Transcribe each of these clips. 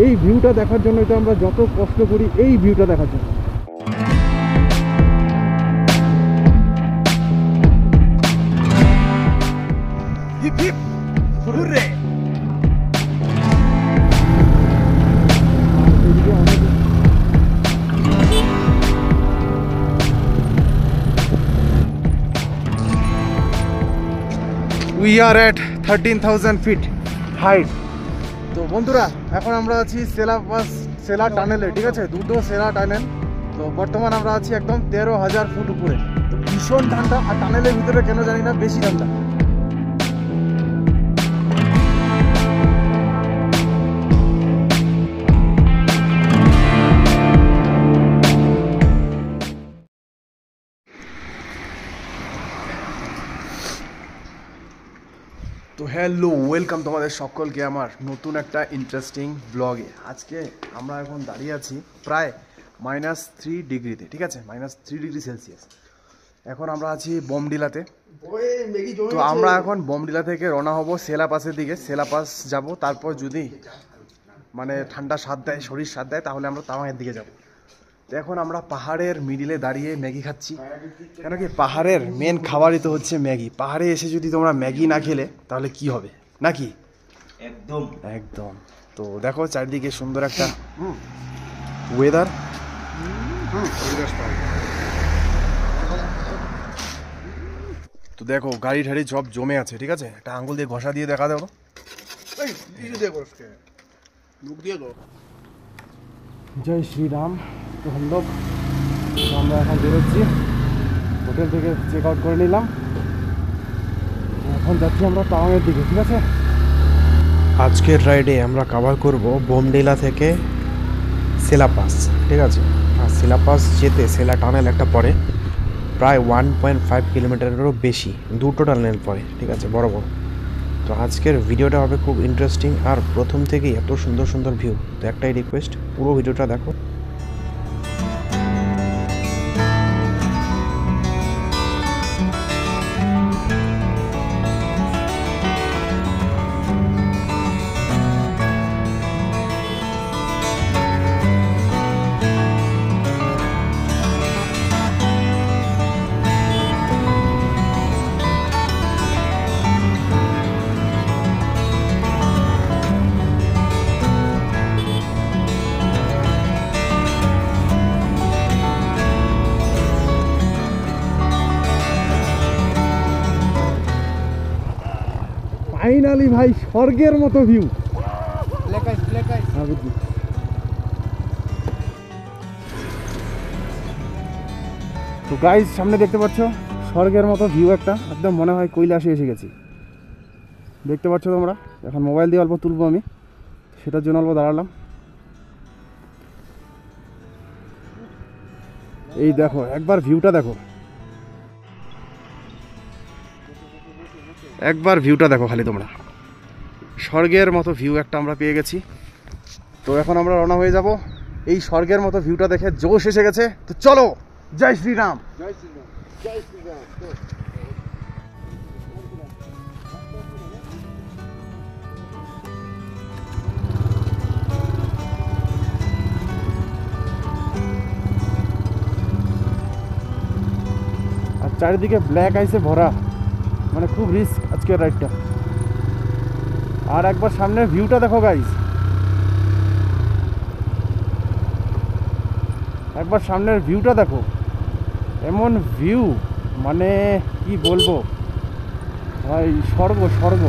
এই ভিউটা দেখার জন্যই তো আমরা যত কষ্ট করি, এই ভিউটা দেখার জন্য। We are at 13,000 feet height. তো বন্ধুরা, এখন আমরা আছি সেলা টানেলে, ঠিক আছে, দুটো সেলা টানেল। তো বর্তমান আমরা আছি একদম 13,000 ফুট উপরে। তো ভীষণ ঠান্ডা, আর টানেলের ভিতরে কেন জানি না বেশি ঠান্ডা। তো হ্যালো, ওয়েলকাম তোমাদের সকলকে আমার নতুন একটা ইন্টারেস্টিং ব্লগে। আজকে আমরা এখন দাঁড়িয়ে আছি প্রায় -3 ডিগ্রিতে, ঠিক আছে, -3 ডিগ্রি সেলসিয়াস। এখন আমরা আছি বমডিলাতে। তো আমরা এখন বমডিলা থেকে রওনা হব সেলা পাসের দিকে। সেলা পাস যাব, তারপর যদি মানে ঠান্ডা স্বাদ দেয়, শরীর স্বাদ দেয়, তাহলে আমরা তাওয়াংয়ের দিকে যাব। তো এখন আমরা পাহাড়ের মিডিলে দাঁড়িয়ে ম্যাগি খাচ্ছি, কেন কি পাহাড়ের মেন খাবারই তো হচ্ছে ম্যাগি। পাহাড়ে এসে যদি তোমরা ম্যাগি না খেলে তাহলে কি হবে, নাকি? একদম একদম। তো দেখো চারিদিকে সুন্দর একটা ওয়েদার। তো দেখো গাড়ি ঠাড়ি সব জমে আছে, ঠিক আছে। একটা আঙ্গুল দিয়ে ঘষা দিয়ে দেখা দেবো। জয় শ্রীরাম। তো আমরা এখন বেরোচ্ছি, হোটেল থেকে চেক আউট করে নিলাম। এখন যাচ্ছি আমরা তাওয়াংয়ের দিকে, ঠিক আছে। আজকের রাইডে আমরা কভার করব বমডিলা থেকে সেলা পাস, ঠিক আছে। আর সেলা পাস যেতে সেলা টানেল একটা পড়ে, প্রায় 1.5 কিলোমিটারেরও বেশি, দুটো টানেল পড়ে, ঠিক আছে, বড় বড়। তো আজকের ভিডিওটা হবে খুব ইন্টারেস্টিং, আর প্রথম থেকেই এত সুন্দর সুন্দর ভিউ। তো একটাই রিকোয়েস্ট, পুরো ভিডিওটা দেখো। ফাইনালি ভাই, স্বর্গের মতো ভিউ। তো গাইস, সামনে দেখতে পাচ্ছ স্বর্গের মতো ভিউ একটা, একদম মনে হয় কৈলাসে এসে গেছি। দেখতে পাচ্ছ তোমরা। এখন মোবাইল দিয়ে অল্প তুলবো আমি, সেটার জন্য অল্প দাঁড়ালাম। এই দেখো, একবার ভিউটা দেখো, একবার ভিউটা দেখো খালি তোমরা। স্বর্গের মতো ভিউ একটা আমরা পেয়ে গেছি। তো এখন আমরা রওনা হয়ে যাব। এই স্বর্গের মতো ভিউটা দেখে জোশ এসে গেছে। তো চলো, জয় শ্রীরাম। জয় শ্রীরাম, জয় শ্রীরাম। আর চারিদিকে ব্ল্যাক আইসে ভরা, মানে খুব রিস্ক আজকের রাইডটা। আর একবার সামনের ভিউটা দেখো গাইস, একবার সামনের ভিউটা দেখো। এমন ভিউ, মানে কি বলবো ভাই, স্বর্গ স্বর্গ।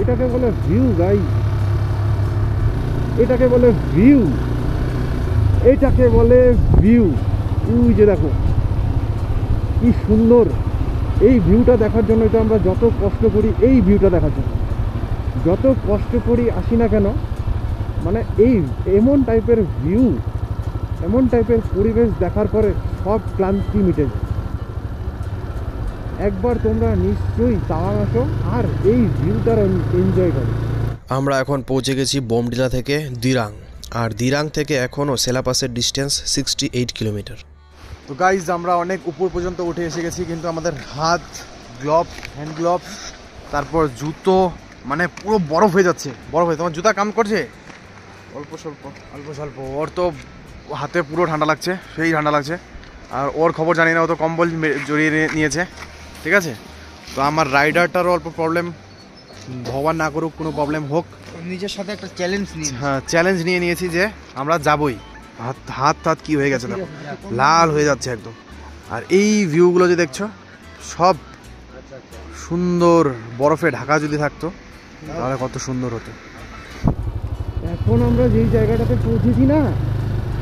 এটাকে বলে ভিউ গাইস, এটাকে বলে ভিউ, এটাকে বলে ভিউ। ওই যে দেখো কি সুন্দর। এই ভিউটা দেখার জন্যই তো আমরা যত কষ্ট করি, এই ভিউটা দেখার জন্য যত কষ্ট করি আসি না কেন, মানে এই এমন টাইপের ভিউ, এমন টাইপের পরিবেশ দেখার পরে সব ক্লান্তি মিটে যায়। একবার তোমরা নিশ্চয়ই তাওয়াং আসো আর এই ভিউটার এনজয় করো। আমরা এখন পৌঁছে গেছি বোমডিলা থেকে দিরাং, আর দিরাং থেকে এখনও সেলাপাসের ডিস্টেন্স 68 কিলোমিটার। তো গাইজ আমরা অনেক উপর পর্যন্ত উঠে এসে গেছি, কিন্তু আমাদের হাত, গ্লোভ, হ্যান্ড গ্লোভ, তারপর জুতো মানে পুরো বরফ হয়ে যাচ্ছে, বরফ হয়ে। তোমার জুতা কাম করছে অল্প স্বল্প, ওর তো হাতে পুরো ঠান্ডা লাগছে, সেই ঠান্ডা লাগছে। আর ওর খবর জানি না, ও তো কম্বল জড়িয়ে নিয়েছে, ঠিক আছে। তো আমার রাইডারটারও অল্প প্রবলেম, ভগবান না করুক কোনো প্রবলেম হোক। নিজের সাথে একটা চ্যালেঞ্জ নিয়ে, হ্যাঁ চ্যালেঞ্জ নিয়ে নিয়েছি যে আমরা যাবই। হাত কি হয়ে গেছে দেখো, লাল হয়ে যাচ্ছে একদম। আর এই ভিউগুলো যে দেখছো সব সুন্দর, বরফে ঢাকা যদি থাকতো তাহলে কত সুন্দর হতো। এখন আমরা যেই জায়গাটাতে পৌঁছেছি না,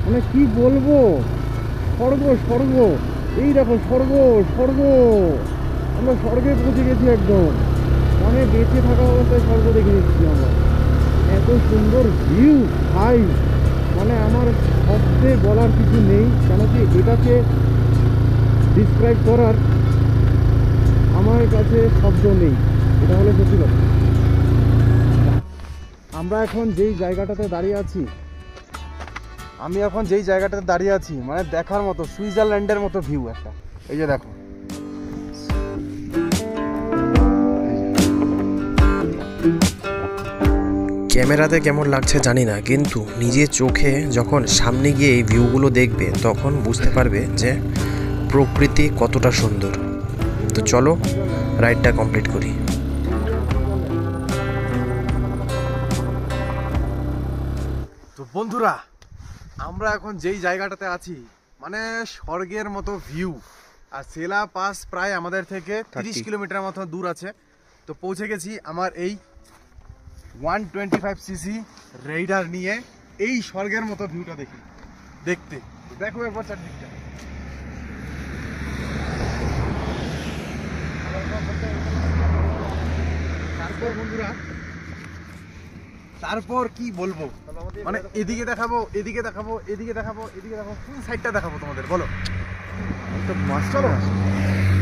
মানে কি বলবো, স্বর্গ স্বর্গ। এই দেখো স্বর্গ স্বর্গ, আমরা স্বর্গে পৌঁছে গেছি একদম, মানে বেঁচে থাকা অবস্থায় স্বর্গ দেখে নিচ্ছি আমরা। এত সুন্দর ভিউ ভাই, মানে আমার শব্দে বলার কিছু নেই, কেন কি এটাকে ডিসক্রাইব করার আমার কাছে শব্দ নেই, এটা হলো সত্যি কথা। আমরা এখন যেই জায়গাটাতে দাঁড়িয়ে আছি, আমি এখন যেই জায়গাটাতে দাঁড়িয়ে আছি মানে দেখার মতো, সুইজারল্যান্ডের মতো ভিউ একটা। এই যে দেখো, ক্যামেরাতে কেমন লাগছে জানি না, কিন্তু নিজের চোখে যখন সামনে গিয়ে এই ভিউগুলো দেখবে তখন বুঝতে পারবে যে প্রকৃতি কতটা সুন্দর। তো চলো রাইডটা কমপ্লিট করি। তো বন্ধুরা আমরা এখন যেই জায়গাটাতে আছি মানে স্বর্গের মতো ভিউ। আর সেলা পাস প্রায় আমাদের থেকে 30 কিলোমিটার মতো দূর আছে। তো পৌঁছে গেছি আমার এই 125cc রাইডার নিয়ে এই স্বর্গের মতো ভিউটা দেখতে। দেখো একবার চারদিকটা। তারপর বন্ধুরা, তারপর কি বলবো, মানে এদিকে দেখাবো, এদিকে দেখাবো, এদিকে দেখাবো, এদিকে দেখাবো, কোন সাইডটা দেখাবো তোমাদের বলো তো। চলো,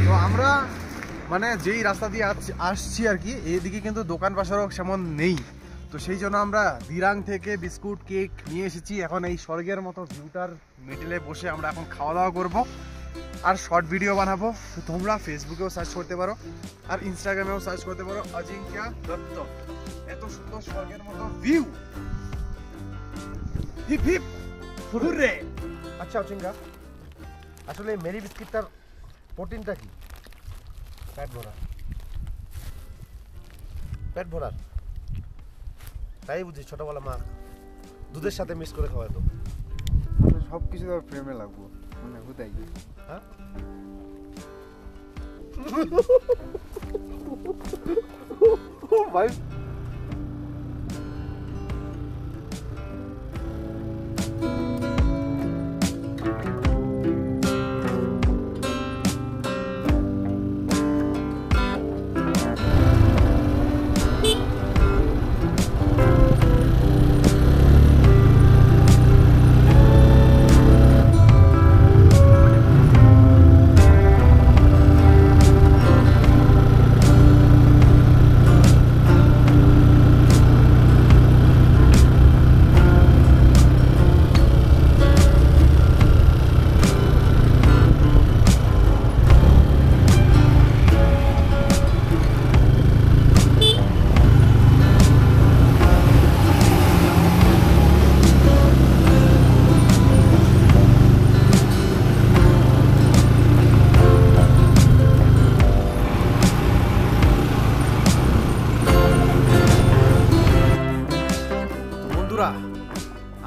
তো আমরা মানে যেই রাস্তা দিয়ে আসছি আর কি, এইদিকে কিন্তু দোকান বাসারও সেমন নেই। তো সেই জন্য আমরা দিরাং থেকে বিস্কুট কেক নিয়ে এসেছি। এখন এই স্বর্গের মতো ভিউটার মিডলে বসে আমরা এখন খাওয়া দাওয়া করবো আর শর্ট ভিডিও বানাবো। তো তোমরা ফেসবুকেও সার্চ করতে পারো আর ইনস্টাগ্রামেও সার্চ করতে পারো অজিঙ্ক্য দত্ত। এত সুন্দর স্বর্গের মতো ভিউ। Hip hip hurray. আচ্ছা অচিঙ্কা, আসলে মেরি বিস্কিটটার প্রোটিনটা কি? পেট ভরার তাই বুঝি ছোটবেলা মা দুধের সাথে মিক্স করে খাওয়াতো। সব কিছু তো প্রেমে লাগবো মানে হুদাই। হ্যাঁ ভাই,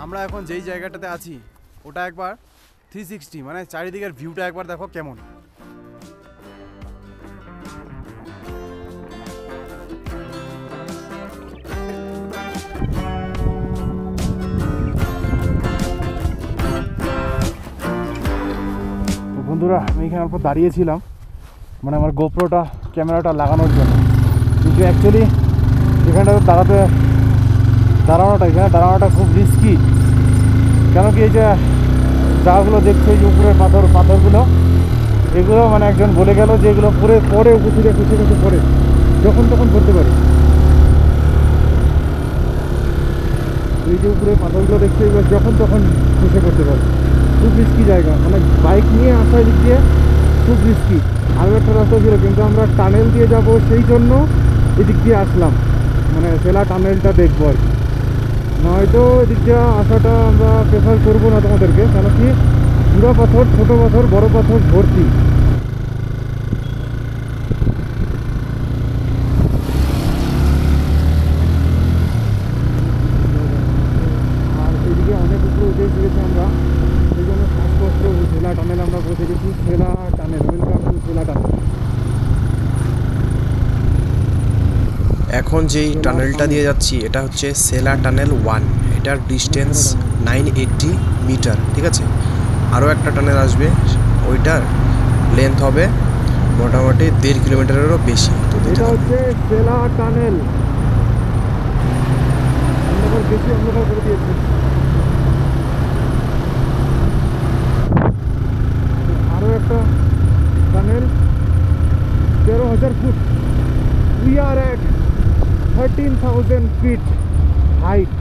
আমরা এখন যেই জায়গাটাতে আছি ওটা একবার 360 মানে চারিদিকের ভিউটা একবার দেখো কেমন। তো বন্ধুরা আমি এখানে অল্প দাঁড়িয়েছিলাম মানে আমার গোপ্রোটা ক্যামেরাটা লাগানোর জন্য, কিন্তু অ্যাকচুয়ালি এখানটাতে দাঁড়ানোটা খুব রিস্কি। কেন কি এই যে জায়গাগুলো দেখছো, এই যে উপরের পাথরগুলো, এগুলো মানে একজন বলে গেল যে এগুলো পরে পরে কুচে কুচে পরে যখন তখন করতে পারে। এই যে উপরে পাথরগুলো দেখতে এগুলো যখন তখন খুশে করতে পারে। খুব রিস্কি জায়গা, মানে বাইক নিয়ে আসা দিক দিয়ে খুব রিস্কি। আরও একটা রাস্তা ছিল কিন্তু আমরা টানেল দিয়ে যাব, সেই জন্য এদিক দিয়ে আসলাম, মানে সেলা টানেলটা দেখবো আর কি। নয়তো এদিক দিয়ে আসাটা আমরা প্রেফার করবো না তোমাদেরকে, কেন কি পুরো পাথর, ছোটো পাথর, বড় পাথর ভর্তি। আর এদিকে অনেক উপরে উঠে গেছি আমরা, সেই জন্য শ্বাসকষ্ট। সেলা টানেল আমরা পৌঁছে গেছি, Sela tunnel, welcome to Sela tunnel. এখন যেই টানেলটা দিয়ে যাচ্ছি এটা হচ্ছে সেলা টানেল 1। এটার ডিস্টেন্স 980 মিটার, ঠিক আছে। আরও একটা টানেল আসবে, ওইটার লেন্থ হবে মোটামুটি 1.5 কিলোমিটারেরও বেশি। তো এটা হচ্ছে সেলা টানেল, অন্ধকার বেশি অন্ধকার করে দিয়েছে। আরও একটা tunnel, 13,000 foot. We are at 13,000 feet height.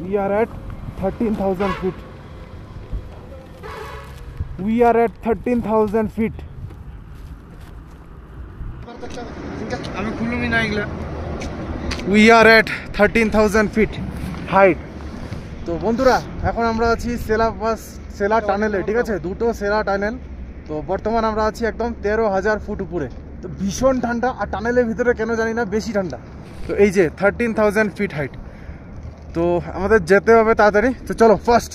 We are at 13,000 feet. We are at 13,000 feet. আমি খুলুমি না এগুলা। We are at 13,000 feet height. তো বন্ধুরা এখন আমরা আছি সেলা টানেলে, ঠিক আছে, দুটো সেলা টানেল। তো বর্তমান আমরা আছি একদম 13,000 ফুট উপরে। তো ভীষণ ঠান্ডা, আর টানেলের ভিতরে কেন জানি না বেশি ঠান্ডা। তো এই যে 13,000 ফিট হাইট। তো আমাদের যেতে হবে তাড়াতাড়ি, তো চলো ফার্স্ট।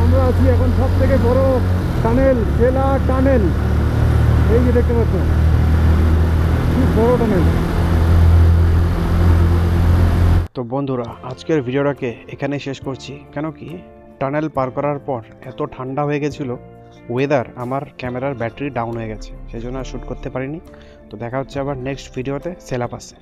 আমরা আছি এখন সব থেকে বড় টানেল, সেলা টানেল। এই যে দেখতে পাচ্ছ, খুব বড় টানেল। তো বন্ধুরা আজকের ভিডিওটাকে এখানে শেষ করছি, কেন কি টানেল পার করার পর এত ঠান্ডা হয়ে গেছিল ওয়েদার, আমার ক্যামেরার ব্যাটারি ডাউন হয়ে গেছে, সেই জন্য শ্যুট করতে পারিনি। তো দেখা হচ্ছে আবার নেক্সট ভিডিওতে সেলা পাসে।